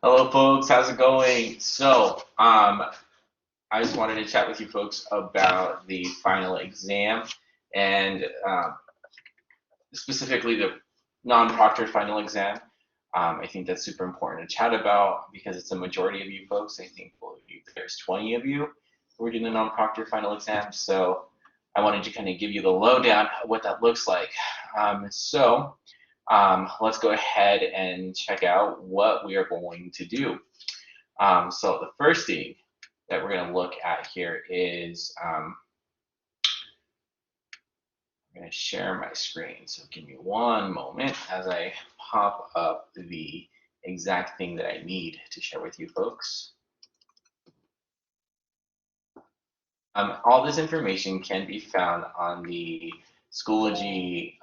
Hello, folks. How's it going? I just wanted to chat with you folks about the final exam and specifically the non-proctored final exam. I think that's super important to chat about because it's a majority of you folks. I think there's 20 of you who are doing the non-proctored final exam. So I wanted to kind of give you the lowdown of what that looks like. Let's go ahead and check out what we are going to do. So the first thing that we're going to look at here is I'm going to share my screen. So give me one moment as I pop up the exact thing that I need to share with you folks. All this information can be found on the Schoology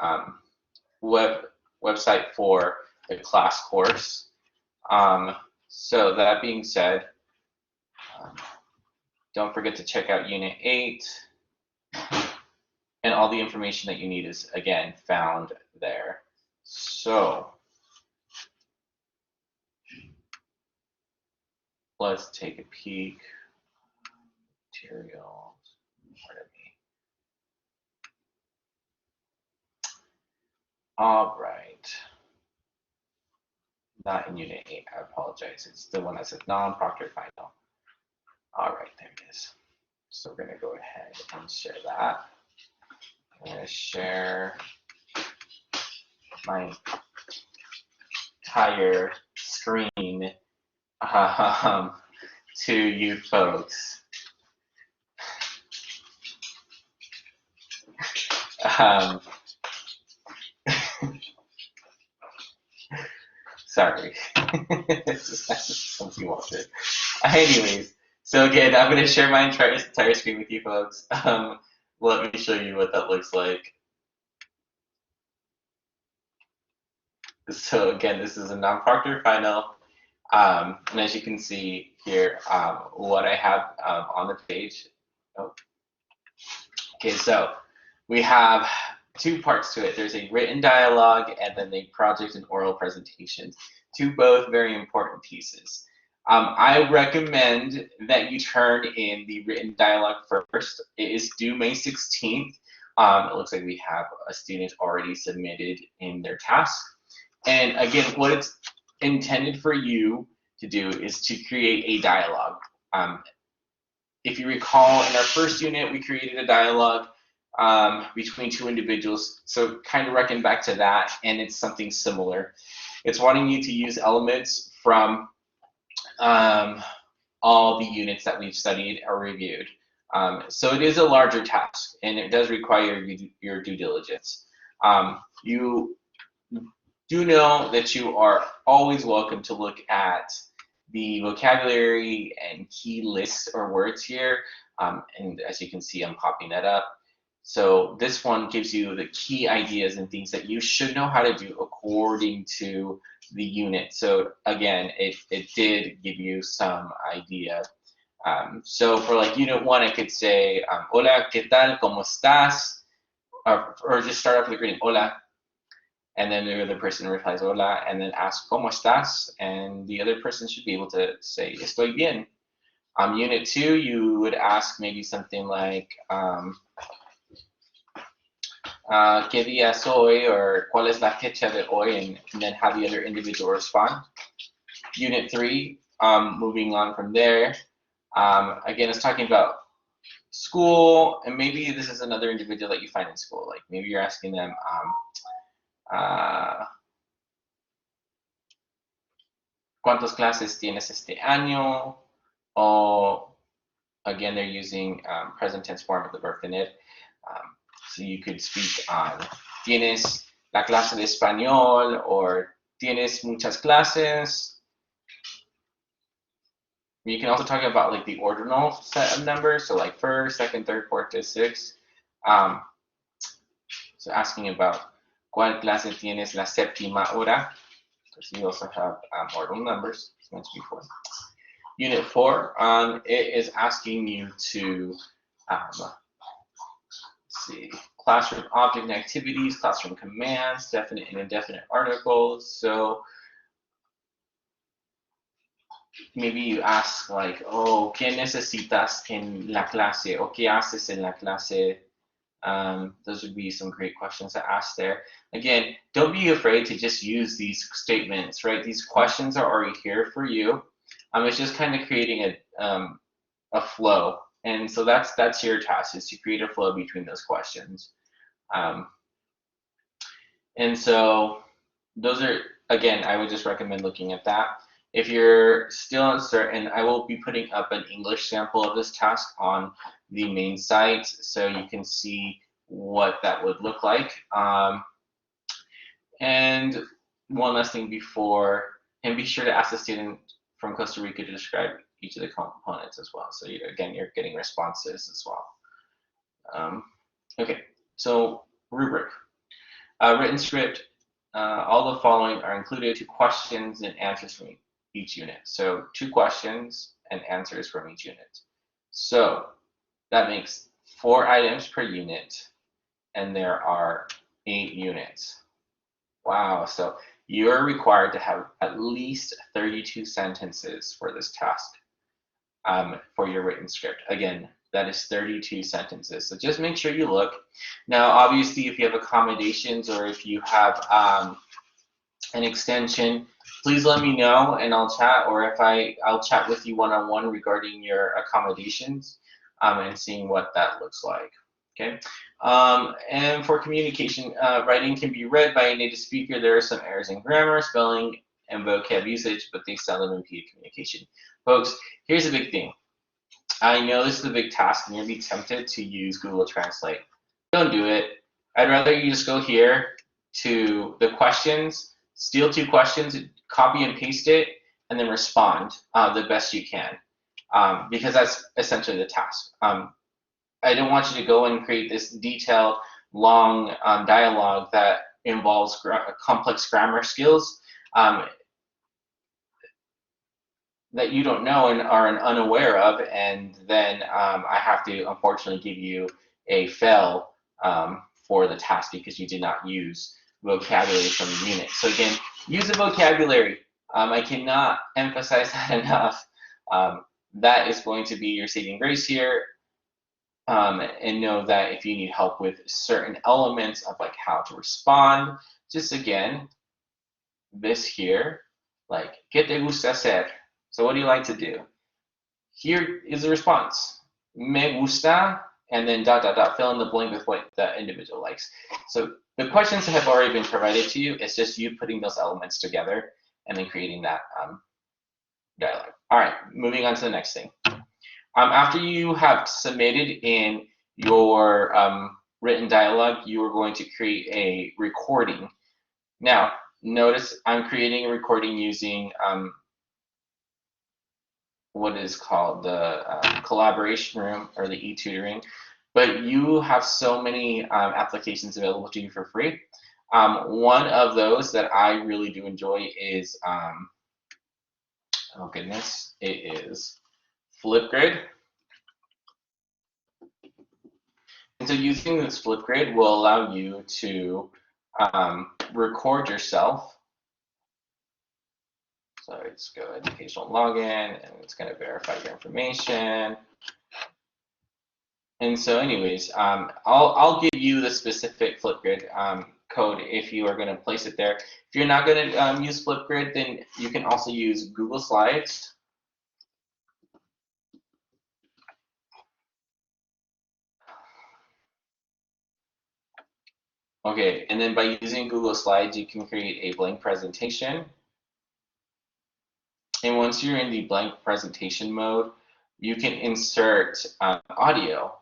website for the class course. So that being said, don't forget to check out Unit 8, and all the information that you need is, again, found there. So let's take a peek. Materials, pardon me. All right. Not in Unit 8, I apologize. It's the one that says non-proctored final. All right, there it is. So we're going to go ahead and share that. I'm going to share my entire screen to you folks. Sorry, something walked in. Anyways, so again, I'm going to share my entire screen with you folks. Let me show you what that looks like. So again, this is a non-proctored final, and as you can see here, what I have on the page. Oh. Okay, so we have two parts to it. There's a written dialogue and then a project and oral presentations. Two both very important pieces. I recommend that you turn in the written dialogue first. It is due May 16th. It looks like we have a student already submitted in their task. And again, what it's intended for you to do is to create a dialogue. If you recall, in our first unit, we created a dialogue between two individuals. So kind of reckon back to that, and it's something similar. It's wanting you to use elements from all the units that we've studied or reviewed. So it is a larger task, and it does require your due diligence. You do know that you are always welcome to look at the vocabulary and key lists or words here. And as you can see, I'm popping that up. So this one gives you the key ideas and things that you should know how to do according to the unit. So again, it did give you some idea. So for like Unit 1, I could say, hola, ¿qué tal? ¿Cómo estás? Or just start off with the greeting, hola. And then the other person replies, hola, and then ask, ¿cómo estás? And the other person should be able to say, estoy bien. Unit 2, you would ask maybe something like, ¿qué día es hoy? Or ¿cuál es la fecha de hoy? And then have the other individual respond. Unit 3, moving on from there. Again, it's talking about school, and maybe this is another individual that you find in school. Like maybe you're asking them, ¿cuántas clases tienes este año? Or again, they're using present tense form of the verb tener. So you could speak on ¿tienes la clase de español? Or ¿tienes muchas clases? You can also talk about like the ordinal set of numbers, so like first, second, third, fourth, fifth, sixth. So asking about ¿cuál clase tienes la séptima hora? So you also have ordinal numbers, as mentioned before. Unit 4, it is asking you to see, classroom object and activities, classroom commands, definite and indefinite articles. So maybe you ask like, oh, ¿qué necesitas en la clase? O ¿qué haces en la clase? Those would be some great questions to ask there. Again, don't be afraid to just use these statements, right? These questions are already here for you. It's just kind of creating a flow. And so that's your task, is to create a flow between those questions. And so those are, again, I would just recommend looking at that. If you're still uncertain, I will be putting up an English sample of this task on the main site so you can see what that would look like. And one last thing before, and be sure to ask the student from Costa Rica to describe each of the components as well. So again, you're getting responses as well. Okay, so rubric. Written script, all the following are included: 2 questions and answers from each unit. So 2 questions and answers from each unit. So that makes 4 items per unit, and there are 8 units. Wow, so you're required to have at least 32 sentences for this task for your written script. Again, that is 32 sentences. So just make sure you look. Now, obviously, if you have accommodations or if you have an extension, please let me know and I'll chat, or if I'll chat with you one-on-one regarding your accommodations and seeing what that looks like. Okay, and for communication, writing can be read by a native speaker. There are some errors in grammar, spelling, and vocab usage, but they seldom impede communication. Folks, here's a big thing. I know this is a big task and you'll be tempted to use Google Translate. Don't do it. I'd rather you just go here to the questions, steal 2 questions, copy and paste it, and then respond the best you can, because that's essentially the task. I don't want you to go and create this detailed, long dialogue that involves complex grammar skills that you don't know and are unaware of, and then I have to unfortunately give you a fail for the task because you did not use vocabulary from the unit. So again, use the vocabulary. I cannot emphasize that enough. That is going to be your saving grace here. And know that if you need help with certain elements of like how to respond, just again, this here, like, ¿qué te gusta hacer? So what do you like to do? Here is the response. Me gusta, and then ... fill in the blank with what the individual likes. So the questions have already been provided to you. It's just you putting those elements together and then creating that dialogue. All right, moving on to the next thing. After you have submitted in your written dialogue, you are going to create a recording. Now, notice I'm creating a recording using what is called the collaboration room, or the e-tutoring, but you have so many applications available to you for free. One of those that I really do enjoy is, oh goodness, it is Flipgrid. And so using this Flipgrid will allow you to record yourself. So let's go educational login, and it's going to verify your information. And so anyways, I'll give you the specific Flipgrid code if you are going to place it there. If you're not going to use Flipgrid, then you can also use Google Slides. Okay, and then by using Google Slides, you can create a blank presentation. And once you're in the blank presentation mode, you can insert audio.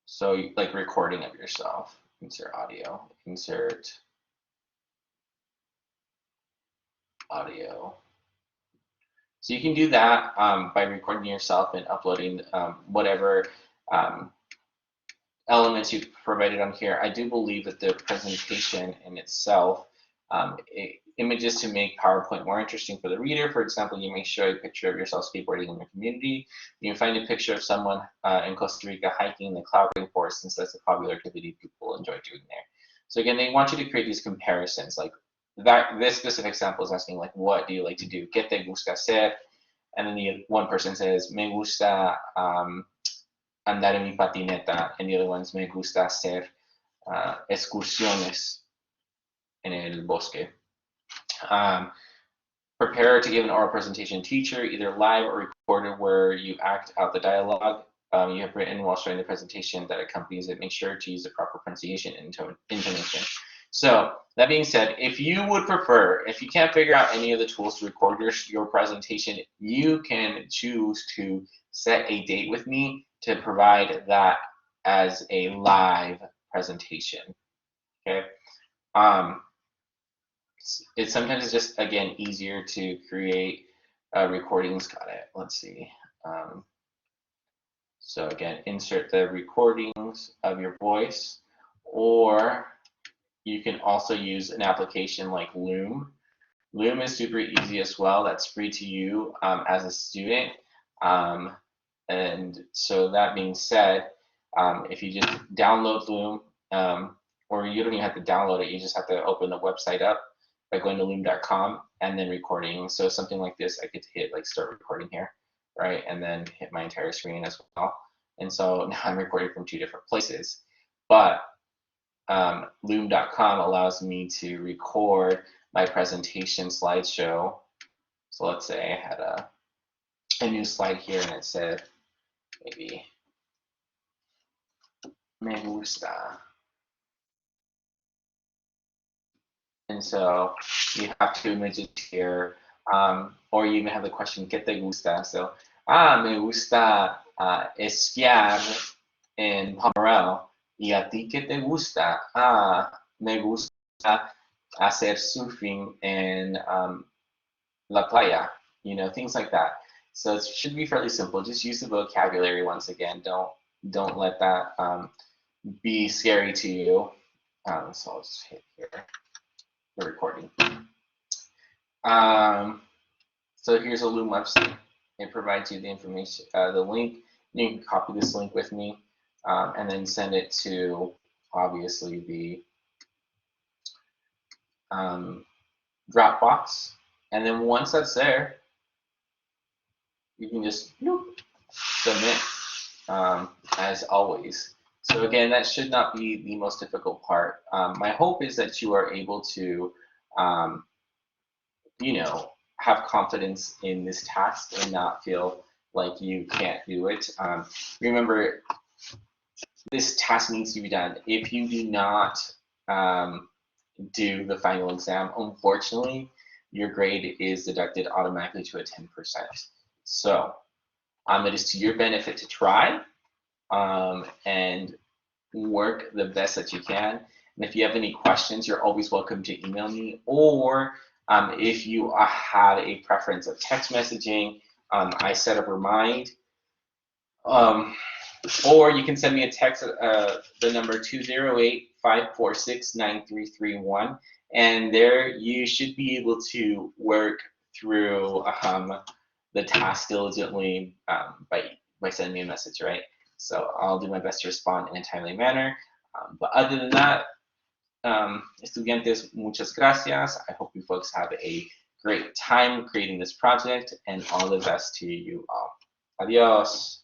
So like recording of yourself, insert audio, insert audio. So you can do that by recording yourself and uploading whatever elements you've provided on here. I do believe that the presentation in itself, images to make PowerPoint more interesting for the reader. For example, you may show a picture of yourself skateboarding in your community. You can find a picture of someone in Costa Rica hiking in the cloud rainforest, since that's a popular activity people enjoy doing there. So again, they want you to create these comparisons, like this specific sample is asking like, what do you like to do? ¿Qué te gusta hacer? And then the one person says, me gusta andar en mi patineta, and the other one's me gusta hacer excursiones en el bosque. Prepare to give an oral presentation teacher, either live or recorded, where you act out the dialogue you have written while showing the presentation that accompanies it. Make sure to use the proper pronunciation and intonation. So that being said, if you would prefer, if you can't figure out any of the tools to record your presentation, you can choose to set a date with me to provide that as a live presentation. Okay. It's sometimes just, again, easier to create recordings. Got it. Let's see. So again, insert the recordings of your voice, or you can also use an application like Loom. Loom is super easy as well. That's free to you as a student. And so that being said, if you just download Loom, or you don't even have to download it, you just have to open the website up by going to loom.com and then recording. So something like this, I could hit like start recording here, right? And then hit my entire screen as well. And so now I'm recording from 2 different places. But loom.com allows me to record my presentation slideshow. So let's say I had a new slide here and it said maybe me gusta. And so you have 2 images here, or you even have the question, ¿qué te gusta? So, me gusta esquiar en Pomerel. ¿Y a ti qué te gusta? Me gusta hacer surfing in la playa. You know, things like that. So it should be fairly simple. Just use the vocabulary once again. Don't let that be scary to you. So I'll just hit here. The recording. So here's a Loom website. It provides you the information, the link. You can copy this link with me and then send it to obviously the Dropbox. And then once that's there, you can just submit as always. So again, that should not be the most difficult part. My hope is that you are able to, you know, have confidence in this task and not feel like you can't do it. Remember, this task needs to be done. If you do not do the final exam, unfortunately, your grade is deducted automatically to a 10%. So it is to your benefit to try and work the best that you can. And if you have any questions, you're always welcome to email me, or if you have a preference of text messaging, I set a remind, or you can send me a text, the number 208-546-9331, and there you should be able to work through the task diligently by sending me a message, right? So I'll do my best to respond in a timely manner. But other than that, estudiantes, muchas gracias. I hope you folks have a great time creating this project, and all the best to you all. Adios.